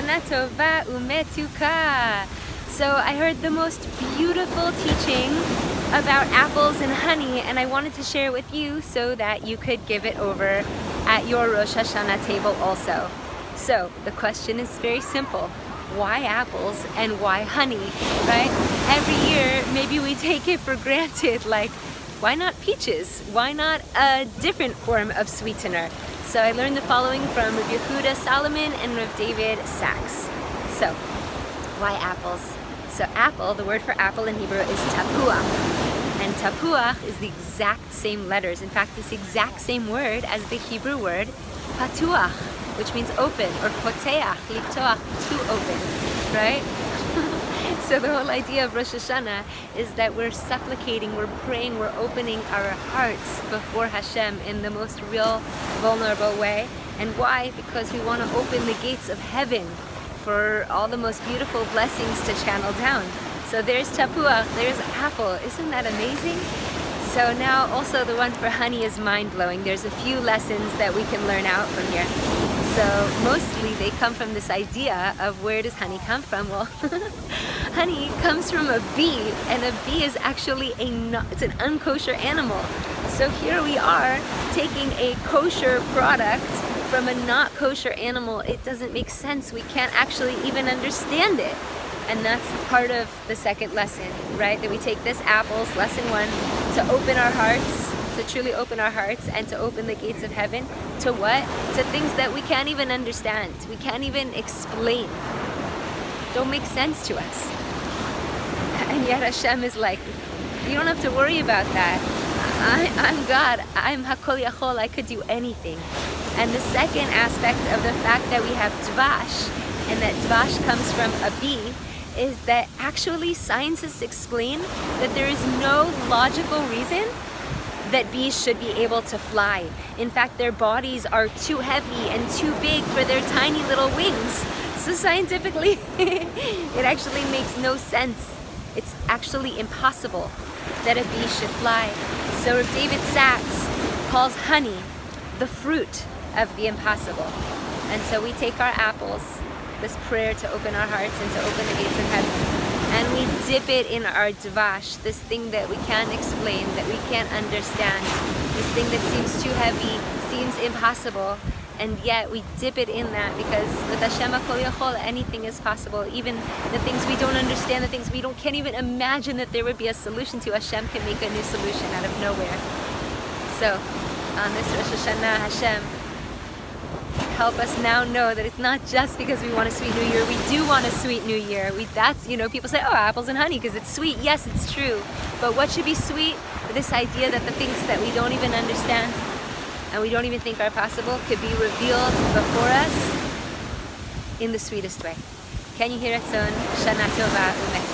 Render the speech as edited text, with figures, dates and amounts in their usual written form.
Shana tova metukah. So I heard the most beautiful teaching about apples and honey, and I wanted to share it with you so that you could give it over at your Rosh Hashana table also. So the question is very simple. Why apples and why honey, right? Every year, maybe we take it for granted, like, why not peaches? Why not a different form of sweetener? So I learned the following from Rabbi Yehuda Solomon and Rav David Sachs. So, why apples? So apple, the word for apple in Hebrew is tapuach. And tapuach is the exact same letters. In fact, it's the exact same word as the Hebrew word patuach, which means open, or poteach, liftoach, to open, right? So the whole idea of Rosh Hashana is that we're supplicating, we're praying, we're opening our hearts before Hashem in the most real, vulnerable way. And why? Because we want to open the gates of heaven for all the most beautiful blessings to channel down. So there's tapuach, there's apple. Isn't that amazing? So now also the one for honey is mind-blowing. There's a few lessons that we can learn out from here. So mostly they come from this idea of where does honey come from? Well, honey comes from a bee, and a bee is actually it's an unkosher animal. So here we are taking a kosher product from a not kosher animal. It doesn't make sense. We can't actually even understand it. And that's part of the second lesson, right? That we take this apples, lesson 1, to open our hearts, to truly open our hearts and to open the gates of heaven. To what? To things that we can't even understand. We can't even explain. Don't make sense to us. And yet Hashem is like, you don't have to worry about that. I'm God. I'm Hakol Yachol. I could do anything. And the second aspect of the fact that we have dvash, and that dvash comes from a bee, is that actually scientists explain that there is no logical reason that bees should be able to fly. In fact, their bodies are too heavy and too big for their tiny little wings. So scientifically, it actually makes no sense. It's actually impossible that a bee should fly. So Rav David Sachs calls honey the fruit of the impossible. And so we take our apples, this prayer to open our hearts and to open the gates of heaven, and we dip it in our dvash, this thing that we can't explain, that we can't understand, this thing that seems too heavy, seems impossible, and yet we dip it in that, because with Hashem HaKol Yachol, anything is possible. Even the things we don't understand, the things we can't even imagine that there would be a solution to, Hashem can make a new solution out of nowhere. So, on this Rosh Hashana, Hashem, help us now know that it's not just because we want a sweet new year. We do want a sweet new year. That's, people say, oh, apples and honey because it's sweet. Yes, it's true. But what should be sweet? This idea that the things that we don't even understand and we don't even think are possible could be revealed before us in the sweetest way. Can you hear it? Shana tova metukah.